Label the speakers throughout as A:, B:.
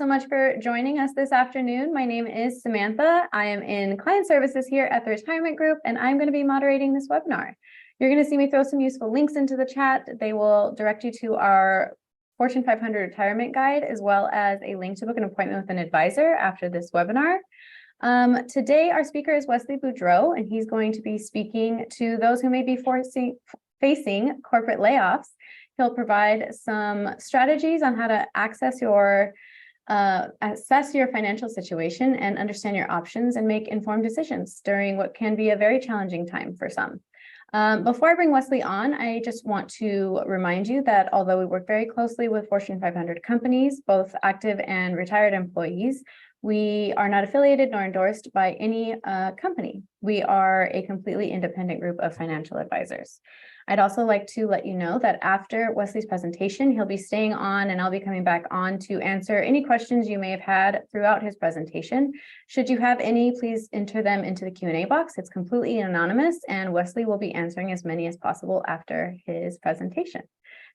A: much for joining us this afternoon. My name is Samantha. I am in client services here at the Retirement Group, and I'm going to be moderating this webinar. You're going to see me throw some useful links into the chat. They will direct you to our Fortune 500 retirement guide, as well as a link to book an appointment with an advisor after this webinar. Today, our speaker is Wesley Boudreaux, and he's going to be speaking to those who may be facing corporate layoffs. He'll provide some strategies on how to assess your financial situation and understand your options and make informed decisions during what can be a very challenging time for some. Before I bring Wesley on, I just want to remind you that although we work very closely with Fortune 500 companies, both active and retired employees, we are not affiliated nor endorsed by any company. We are a completely independent group of financial advisors. I'd also like to let you know that after Wesley's presentation, he'll be staying on and I'll be coming back on to answer any questions you may have had throughout his presentation. Should you have any, please enter them into the Q&A box. It's completely anonymous, and Wesley will be answering as many as possible after his presentation.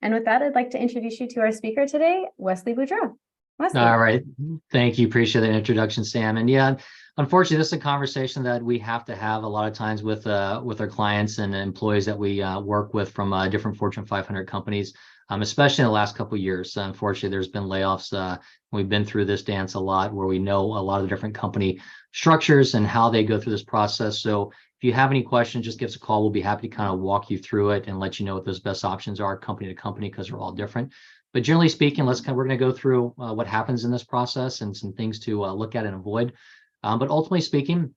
A: And with that, I'd like to introduce you to our speaker today, Wesley Boudreaux. Wesley.
B: All right. Thank you. Appreciate that introduction, Sam. And yeah, unfortunately, this is a conversation that we have to have a lot of times with our clients and employees that we work with from different Fortune 500 companies, especially in the last couple of years. Unfortunately, there's been layoffs. We've been through this dance a lot, where we know a lot of the different company structures and how they go through this process. So if you have any questions, just give us a call. We'll be happy to kind of walk you through it and let you know what those best options are company to company, because they're all different. But generally speaking, we're going to go through what happens in this process and some things to look at and avoid. But ultimately speaking,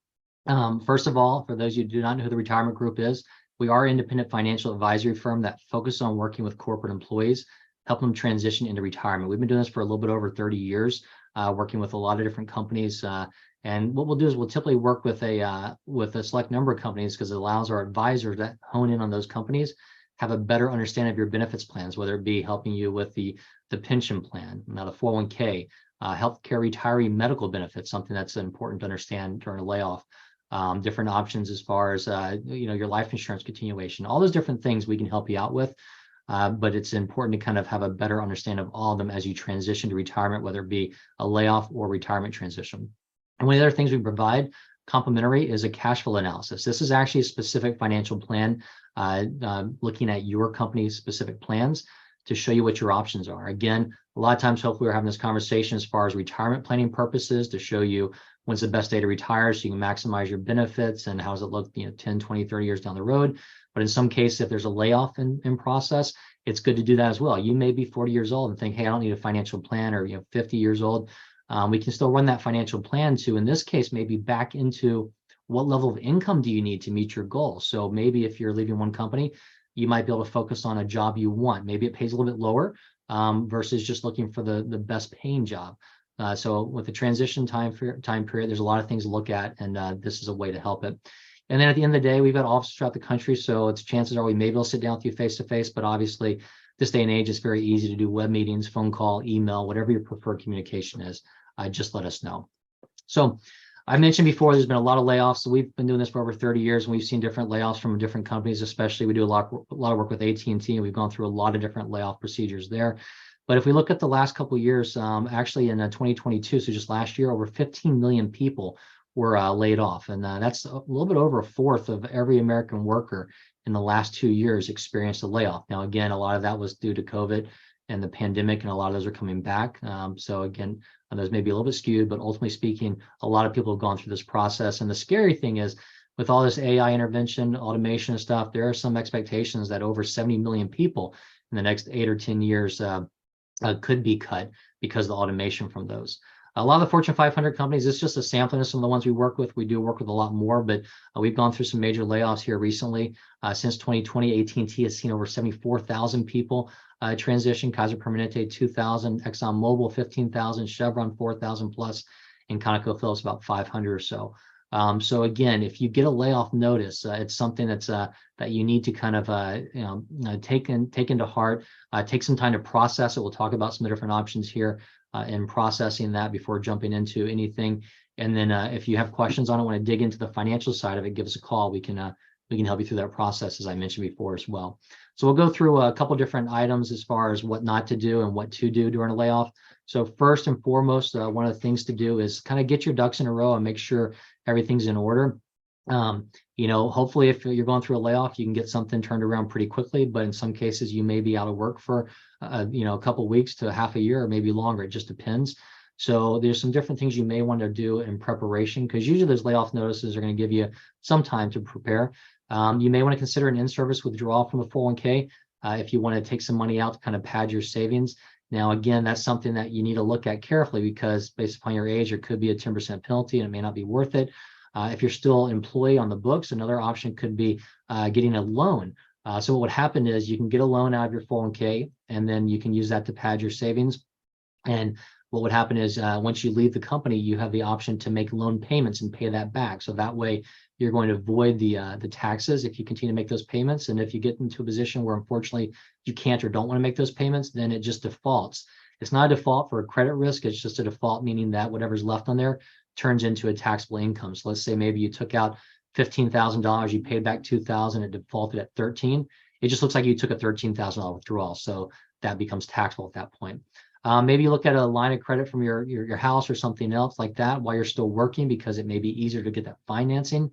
B: first of all, for those of you who do not know who the Retirement Group is, we are an independent financial advisory firm that focuses on working with corporate employees, helping them transition into retirement. We've been doing this for a little bit over 30 years, working with a lot of different companies. And what we'll do is we'll typically work with a select number of companies, because it allows our advisors that hone in on those companies have a better understanding of your benefits plans, whether it be helping you with the pension plan, now the 401k, healthcare retiree medical benefits, something that's important to understand during a layoff, different options as far as your life insurance continuation, all those different things we can help you out with. But it's important to kind of have a better understanding of all of them as you transition to retirement, whether it be a layoff or retirement transition. And one of the other things we provide complimentary is a cash flow analysis. This is actually a specific financial plan, looking at your company's specific plans to show you what your options are. Again, a lot of times, hopefully we're having this conversation as far as retirement planning purposes to show you when's the best day to retire so you can maximize your benefits and how does it look 10, 20, 30 years down the road. But in some cases, if there's a layoff in process, it's good to do that as well. You may be 40 years old and think, hey, I don't need a financial plan, or 50 years old. We can still run that financial plan to, in this case, maybe back into what level of income do you need to meet your goals. So maybe if you're leaving one company, you might be able to focus on a job you want. Maybe it pays a little bit lower versus just looking for the best paying job. So with the transition time period, there's a lot of things to look at, and this is a way to help it. And then at the end of the day, we've got offices throughout the country, so chances are we may be able to sit down with you face to face, but obviously this day and age, it's very easy to do web meetings, phone call, email, whatever your preferred communication is. Just let us know. So I mentioned before, there's been a lot of layoffs. So we've been doing this for over 30 years, and we've seen different layoffs from different companies. Especially, we do a lot of work with AT&T, and we've gone through a lot of different layoff procedures there. But if we look at the last couple of years, actually in 2022, so just last year, over 15 million people were laid off, and that's a little bit over a fourth of every American worker in the last 2 years experienced a layoff. Now, again, a lot of that was due to COVID and the pandemic, and a lot of those are coming back. So again, those may be a little bit skewed, but ultimately speaking, a lot of people have gone through this process. And the scary thing is, with all this AI intervention, automation and stuff, there are some expectations that over 70 million people in the next 8 or 10 years could be cut because of the automation from those. A lot of the Fortune 500 companies, it's just a sampling of some of the ones we work with. We do work with a lot more, but we've gone through some major layoffs here recently. Since 2020, AT&T has seen over 74,000 people transition. Kaiser Permanente, 2,000. ExxonMobil, 15,000. Chevron, 4,000 plus. And ConocoPhillips, about 500 or so. So again, if you get a layoff notice, it's something that's that you need to kind of take into heart. Take some time to process it. We'll talk about some different options here in processing that before jumping into anything. And then if you have questions on it, want to dig into the financial side of it, give us a call. We can help you through that process, as I mentioned before as well. So we'll go through a couple different items as far as what not to do and what to do during a layoff. So first and foremost, one of the things to do is kind of get your ducks in a row and make sure everything's in order. Hopefully if you're going through a layoff, you can get something turned around pretty quickly, but in some cases you may be out of work for, a couple of weeks to half a year or maybe longer. It just depends. So there's some different things you may want to do in preparation, because usually those layoff notices are going to give you some time to prepare. You may want to consider an in-service withdrawal from the 401k if you want to take some money out to kind of pad your savings. Now, again, that's something that you need to look at carefully, because based upon your age, there could be a 10% penalty and it may not be worth it. If you're still an employee on the books, another option could be getting a loan. So what would happen is you can get a loan out of your 401k, and then you can use that to pad your savings. And what would happen is once you leave the company, you have the option to make loan payments and pay that back. So that way you're going to avoid the taxes if you continue to make those payments. And if you get into a position where unfortunately you can't or don't want to make those payments, then it just defaults. It's not a default for a credit risk. It's just a default, meaning that whatever's left on there turns into a taxable income. So let's say maybe you took out $15,000, you paid back $2,000, it defaulted at 13. It just looks like you took a $13,000 withdrawal. So that becomes taxable at that point. Maybe you look at a line of credit from your house or something else like that while you're still working, because it may be easier to get that financing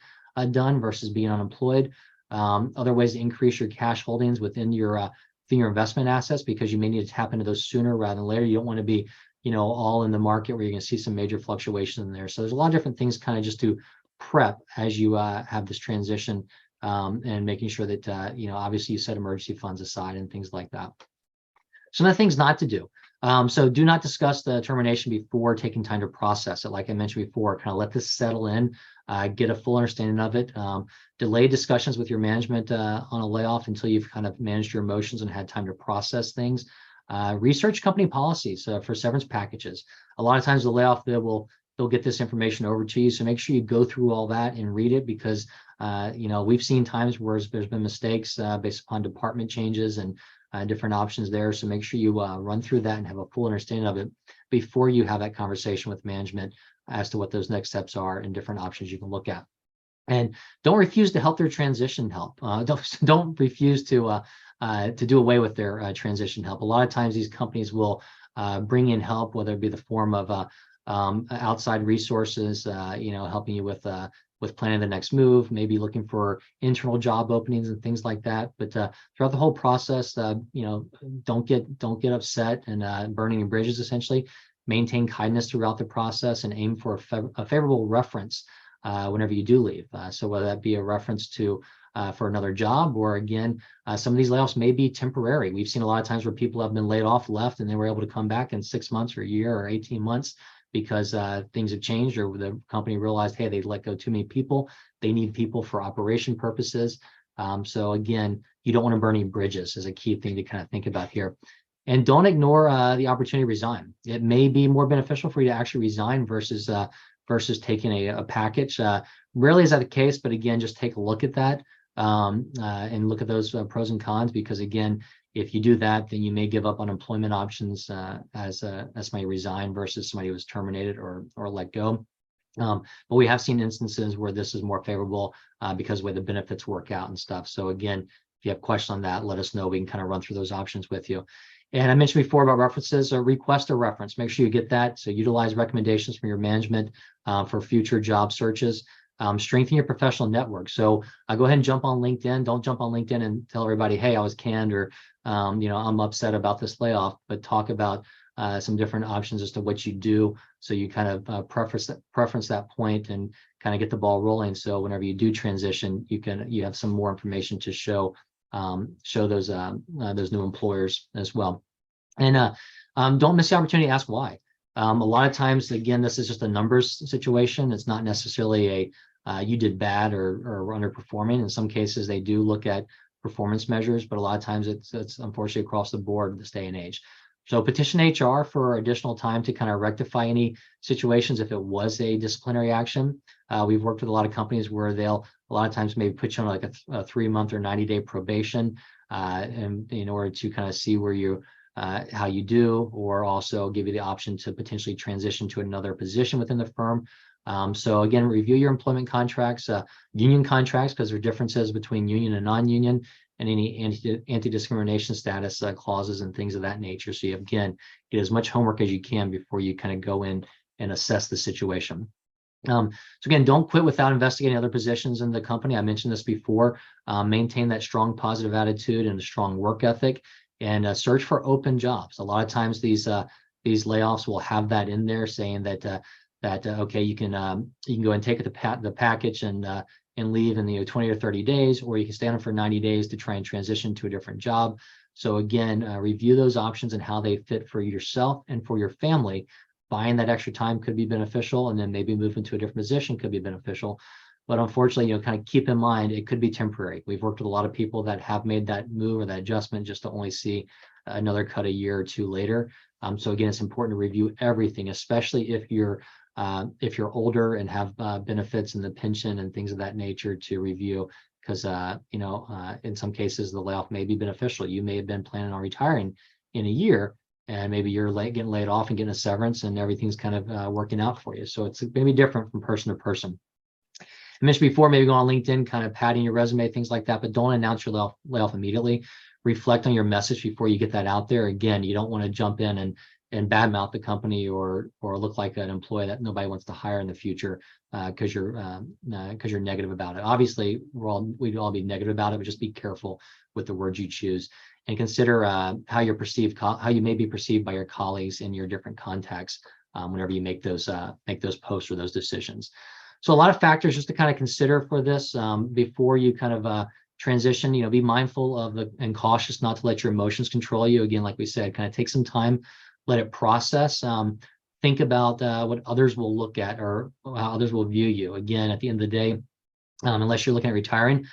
B: done versus being unemployed. Other ways to increase your cash holdings within your investment assets, because you may need to tap into those sooner rather than later. You don't want to be, all in the market where you're going to see some major fluctuation in there. So there's a lot of different things kind of just to prep as you have this transition, and making sure that, obviously you set emergency funds aside and things like that. Some of the things not to do. So do not discuss the termination before taking time to process it. Like I mentioned before, kind of let this settle in, get a full understanding of it. Delay discussions with your management on a layoff until you've kind of managed your emotions and had time to process things. Research company policies for severance packages. A lot of times the layoff, they'll get this information over to you. So make sure you go through all that and read it, because we've seen times where there's been mistakes based upon department changes and different options there. So make sure you run through that and have a full understanding of it before you have that conversation with management as to what those next steps are and different options you can look at. And don't refuse to help their transition help. Don't refuse to do away with their transition help. A lot of times these companies will bring in help, whether it be the form of outside resources, helping you with planning the next move, maybe looking for internal job openings and things like that. But throughout the whole process, don't get upset and burning your bridges. Essentially, maintain kindness throughout the process and aim for a favorable reference whenever you do leave. So whether that be a reference to for another job, or again, some of these layoffs may be temporary. We've seen a lot of times where people have been laid off, left, and they were able to come back in 6 months or a year or 18 months. Because things have changed, or the company realized, hey, they let go too many people. They need people for operation purposes. So again, you don't want to burn any bridges is a key thing to kind of think about here. And don't ignore the opportunity to resign. It may be more beneficial for you to actually resign versus taking a package. Rarely is that the case, but again, just take a look at that and look at those pros and cons, because again, if you do that, then you may give up on employment options as somebody resigned versus somebody who was terminated or let go. But we have seen instances where this is more favorable because of the way the benefits work out and stuff. So again, if you have questions on that, let us know. We can kind of run through those options with you. And I mentioned before about references, or request a reference. Make sure you get that. So utilize recommendations from your management for future job searches. Strengthen your professional network. So go ahead and jump on LinkedIn. Don't jump on LinkedIn and tell everybody, hey, I was canned, or I'm upset about this layoff, but talk about some different options as to what you do. So you kind of preference that point and kind of get the ball rolling. So whenever you do transition, you have some more information to show those new employers as well. And don't miss the opportunity to ask why. A lot of times, again, this is just a numbers situation. It's not necessarily you did bad or underperforming. In some cases, they do look at performance measures, but a lot of times it's unfortunately across the board this day and age. So petition HR for additional time to kind of rectify any situations if it was a disciplinary action. We've worked with a lot of companies where they'll a lot of times maybe put you on like a 3-month or 90-day probation, and in order to kind of see where you how you do, or also give you the option to potentially transition to another position within the firm. So again, review your employment contracts, union contracts, because there are differences between union and non-union. and any anti-discrimination status clauses and things of that nature. So you, again, get as much homework as you can before you kind of go in and assess the situation. So again, don't quit without investigating other positions in the company. I mentioned this before. Maintain that strong positive attitude and a strong work ethic, and search for open jobs. A lot of times these layoffs will have that in there, saying that okay, you can go and take the package and leave in 20 or 30 days, or you can stay on it for 90 days to try and transition to a different job. So again, review those options and how they fit for yourself and for your family. Buying that extra time could be beneficial, and then maybe moving to a different position could be beneficial. But unfortunately, kind of keep in mind, it could be temporary. We've worked with a lot of people that have made that move or that adjustment just to only see another cut a year or two later. So again, it's important to review everything, especially if you're older and have benefits and the pension and things of that nature, to review, because in some cases the layoff may be beneficial. You may have been planning on retiring in a year, and maybe you're getting laid off and getting a severance, and everything's kind of working out for you. So it's maybe different from person to person. I mentioned before, maybe go on LinkedIn, kind of padding your resume, things like that, but don't announce your layoff immediately. Reflect on your message before you get that out there. Again, you don't want to jump in and badmouth the company or look like an employee that nobody wants to hire in the future because you're negative about it. Obviously, we'd all be negative about it, but just be careful with the words you choose, and consider how you may be perceived by your colleagues in your different contacts whenever you make those posts or those decisions. So a lot of factors just to kind of consider for this before you kind of transition. Be mindful of and cautious not to let your emotions control you. Again, like we said, kind of take some time, let it process. Think about what others will look at or how others will view you. Again, at the end of the day, unless you're looking at retiring,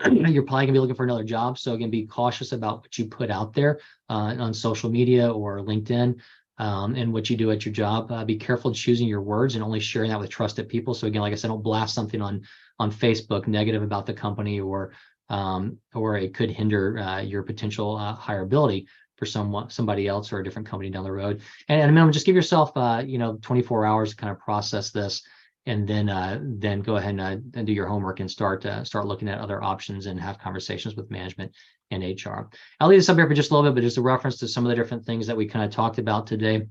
B: you're probably gonna be looking for another job. So again, be cautious about what you put out there on social media or LinkedIn, and what you do at your job. Be careful choosing your words and only sharing that with trusted people. So again, like I said, don't blast something on Facebook negative about the company, or it could hinder your potential hireability for somebody else or a different company down the road. And at a minimum, just give yourself 24 hours to kind of process this, and then go ahead and do your homework and start looking at other options and have conversations with management and HR. I'll leave this up here for just a little bit, but just a reference to some of the different things that we kind of talked about today.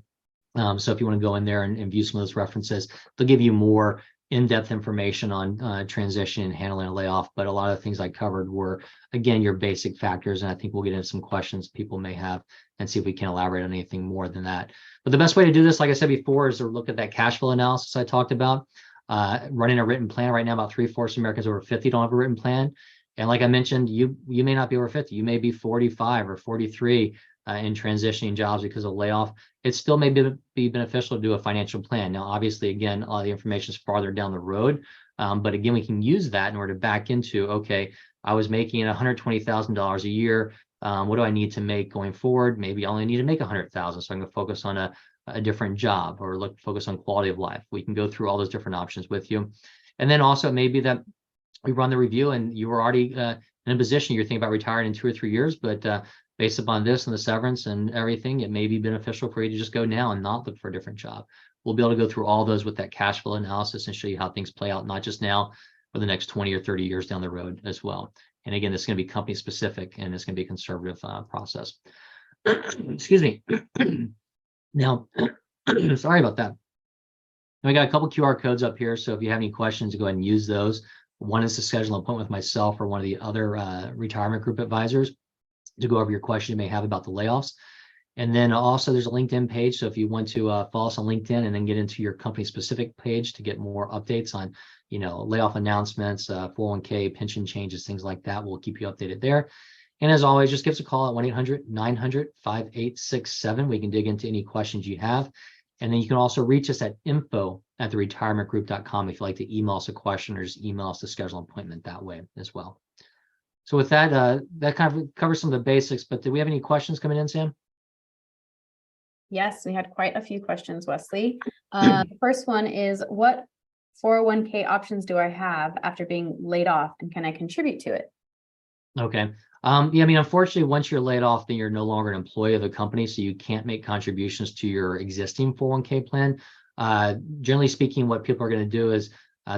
B: So if you want to go in there and view some of those references, they'll give you more in-depth information on transition and handling a layoff. But a lot of the things I covered were, again, your basic factors. And I think we'll get into some questions people may have and see if we can elaborate on anything more than that. But the best way to do this, like I said before, is to look at that cash flow analysis I talked about. Running a written plan right now, about 3/4 of Americans over 50 don't have a written plan. And like I mentioned, you may not be over 50, you may be 45 or 43 in transitioning jobs because of layoff. It still may be beneficial to do a financial plan. Now, obviously, again, all the information is farther down the road, but again, we can use that in order to back into, okay, I was making $120,000 a year. What do I need to make going forward? Maybe I only need to make 100,000, so I'm going to focus on a different job, or focus on quality of life. We can go through all those different options with you. And then also maybe that we run the review and you were already in a position you're thinking about retiring in 2 or 3 years, but based upon this and the severance and everything, it may be beneficial for you to just go now and not look for a different job. We'll be able to go through all those with that cash flow analysis and show you how things play out, not just now, for the next 20 or 30 years down the road as well. And again, this is going to be company specific, and it's going to be a conservative process. Excuse me. Now, sorry about that. We got a couple QR codes up here, so if you have any questions, go ahead and use those. One is to schedule an appointment with myself or one of the other retirement group advisors to go over your question you may have about the layoffs. And then also there's a LinkedIn page. So if you want to follow us on LinkedIn and then get into your company specific page to get more updates on, layoff announcements, 401k, pension changes, things like that, we'll keep you updated there. And as always, just give us a call at 1-800-900-5867. We can dig into any questions you have. And then you can also reach us at info@theretirementgroup.com if you'd like to email us a question, or just email us to schedule an appointment that way as well. So with that, that kind of covers some of the basics, but do we have any questions coming in, Sam?
A: Yes, we had quite a few questions, Wesley. The first one is, what 401k options do I have after being laid off, and can I contribute to it?
B: Okay. Yeah, I mean, unfortunately, once you're laid off, then you're no longer an employee of the company, so you can't make contributions to your existing 401k plan. Generally speaking, what people are going to do is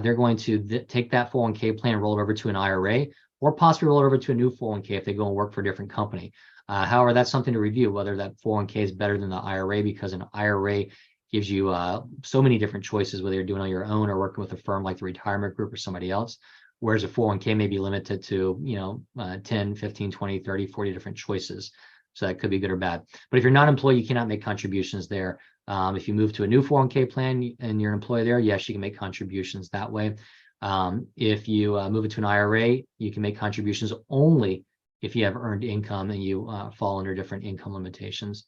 B: they're going to take that 401k plan and roll it over to an IRA, or possibly roll it over to a new 401k if they go and work for a different company. However, that's something to review, whether that 401k is better than the IRA, because an IRA gives you so many different choices, whether you're doing it on your own or working with a firm like the retirement group or somebody else. Whereas a 401k may be limited to, 10, 15, 20, 30, 40 different choices. So that could be good or bad. But if you're not employed, you cannot make contributions there. If you move to a new 401k plan and you're an employee there, yes, you can make contributions that way. If you move into an IRA, you can make contributions only if you have earned income and you fall under different income limitations.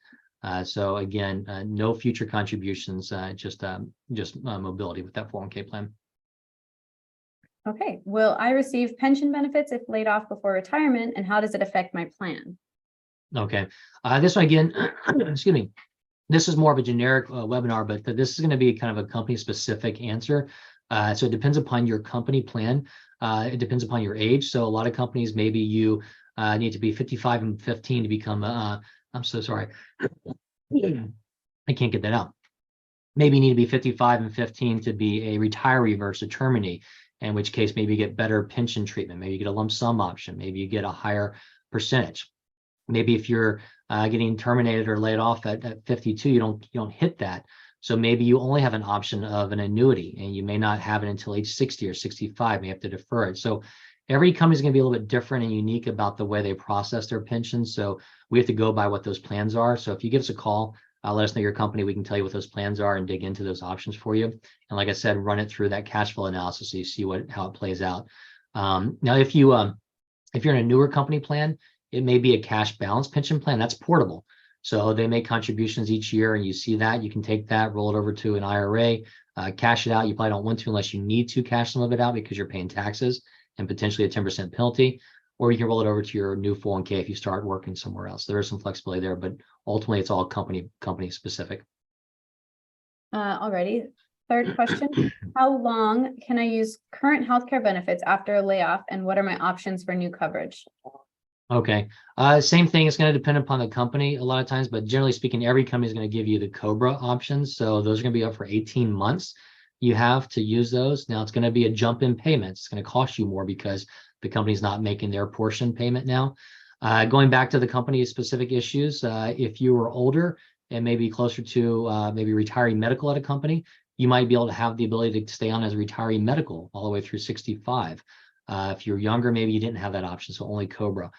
B: So again, no future contributions, just mobility with that 401k plan.
A: Okay, will I receive pension benefits if laid off before retirement, and how does it affect my plan?
B: Okay, this one again, excuse me. This is more of a generic webinar, but this is going to be kind of a company specific answer. So it depends upon your company plan. It depends upon your age. So a lot of companies, maybe you need to be 55 and 15 to become, I'm so sorry. I can't get that out. Maybe you need to be 55 and 15 to be a retiree versus a terminee, in which case maybe you get better pension treatment. Maybe you get a lump sum option. Maybe you get a higher percentage. Maybe if you're getting terminated or laid off at 52, you don't hit that. So maybe you only have an option of an annuity, and you may not have it until age 60 or 65. You have to defer it. So every company is going to be a little bit different and unique about the way they process their pensions. So we have to go by what those plans are. So if you give us a call, let us know your company. We can tell you what those plans are and dig into those options for you. And like I said, run it through that cash flow analysis so you see how it plays out. Now, if you're in a newer company plan, it may be a cash balance pension plan that's portable. So they make contributions each year, and you see that. You can take that, roll it over to an IRA, cash it out. You probably don't want to unless you need to cash some of it out because you're paying taxes and potentially a 10% penalty. Or you can roll it over to your new 401k if you start working somewhere else. There is some flexibility there, but ultimately it's all company specific.
A: Alrighty. Third question, how long can I use current healthcare benefits after a layoff, and what are my options for new coverage?
B: Okay. Same thing. It's going to depend upon the company a lot of times, but generally speaking, every company is going to give you the COBRA options. So those are going to be up for 18 months. You have to use those. Now it's going to be a jump in payments. It's going to cost you more because the company's not making their portion payment now. Going back to the company specific issues, if you were older and maybe closer to maybe retiree medical at a company, you might be able to have the ability to stay on as retiree medical all the way through 65. If you're younger, maybe you didn't have that option, so only COBRA.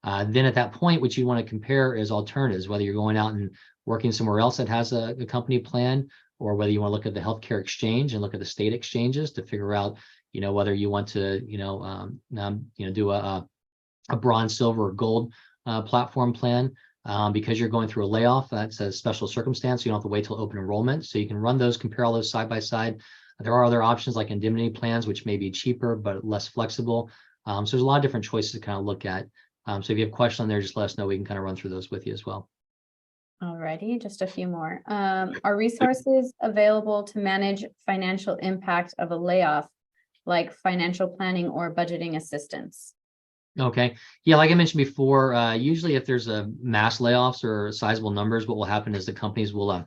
B: Then at that point, what you want to compare is alternatives, whether you're going out and working somewhere else that has a company plan, or whether you want to look at the healthcare exchange and look at the state exchanges to figure out, whether you want to, do a bronze, silver, or gold platform plan. Because you're going through a layoff, that's a special circumstance. So you don't have to wait till open enrollment. So you can run those, compare all those side by side. There are other options like indemnity plans, which may be cheaper but less flexible. So there's a lot of different choices to kind of look at. So if you have questions on there, just let us know. We can kind of run through those with you as well.
A: Alrighty, just a few more. Are resources available to manage financial impact of a layoff, like financial planning or budgeting assistance?
B: Okay. Yeah, like I mentioned before, usually if there's a mass layoffs or sizable numbers, what will happen is the companies will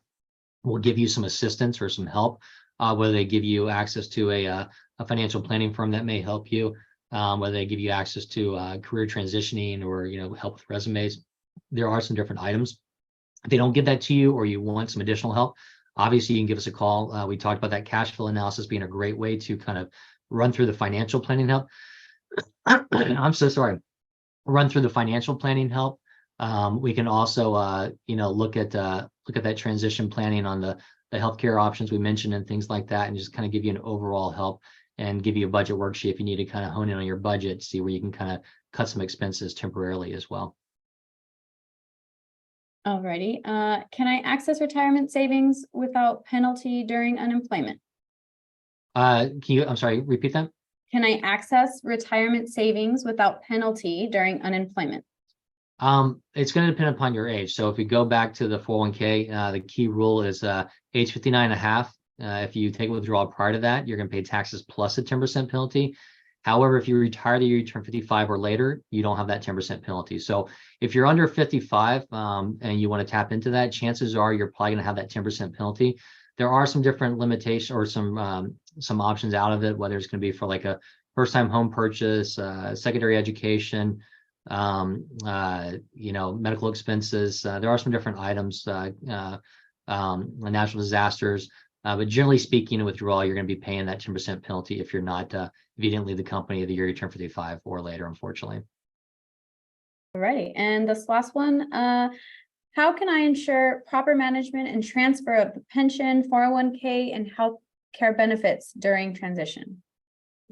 B: give you some assistance or some help, whether they give you access to a financial planning firm that may help you, whether they give you access to career transitioning or help with resumes. There are some different items. If they don't give that to you or you want some additional help, obviously you can give us a call. We talked about that cash flow analysis being a great way to kind of run through the financial planning help. I'm so sorry. Run through the financial planning help. We can also, look at that transition planning on the healthcare options we mentioned and things like that, and just kind of give you an overall help and give you a budget worksheet if you need to kind of hone in on your budget, see where you can kind of cut some expenses temporarily as well.
A: Alrighty. Can I access retirement savings without penalty during unemployment?
B: I'm sorry, repeat that?
A: Can I access retirement savings without penalty during unemployment?
B: It's going to depend upon your age. So if we go back to the 401k, the key rule is age 59 and a half. If you take a withdrawal prior to that, you're going to pay taxes plus a 10% penalty. However, if you retire the year you turn 55 or later, you don't have that 10% penalty. So if you're under 55 and you want to tap into that, chances are you're probably going to have that 10% penalty. There are some different limitations or some options out of it, whether it's going to be for like a first-time home purchase, secondary education, medical expenses. There are some different items, natural disasters, but generally speaking, in withdrawal, you're going to be paying that 10% penalty if you're not, if you didn't leave the company the year you turn 55 or later, unfortunately.
A: All right, and this last one, how can I ensure proper management and transfer of the pension, 401k, and health care benefits during transition?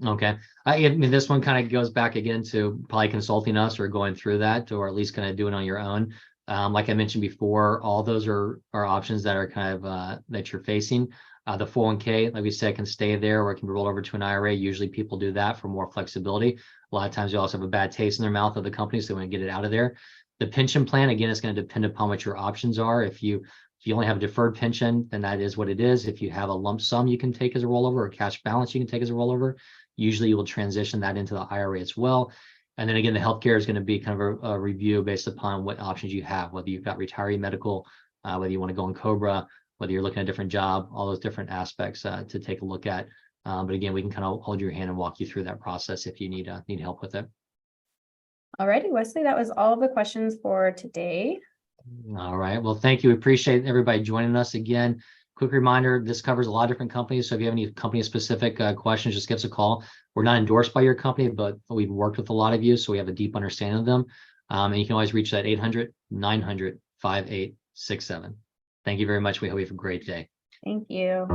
B: Okay. I mean, this one kind of goes back again to probably consulting us or going through that, or at least kind of doing it on your own. Like I mentioned before, all those are options that are kind of that you're facing. The 401k, like we said, can stay there or it can be rolled over to an IRA. Usually people do that for more flexibility. A lot of times you also have a bad taste in their mouth of the company, so they want to get it out of there. The pension plan, again, is going to depend upon what your options are. If you only have a deferred pension, then that is what it is. If you have a lump sum you can take as a rollover, or cash balance you can take as a rollover, usually you will transition that into the IRA as well. And then again, the healthcare is going to be kind of a review based upon what options you have, whether you've got retiree medical, whether you want to go in COBRA, whether you're looking at a different job, all those different aspects to take a look at. But again, we can kind of hold your hand and walk you through that process if you need help with it.
A: All righty, Wesley, that was all of the questions for today.
B: All right. Well, thank you. We appreciate everybody joining us again. Quick reminder, this covers a lot of different companies. So if you have any company-specific questions, just give us a call. We're not endorsed by your company, but we've worked with a lot of you, so we have a deep understanding of them. And you can always reach that 800-900-5867. Thank you very much. We hope you have a great day.
A: Thank you.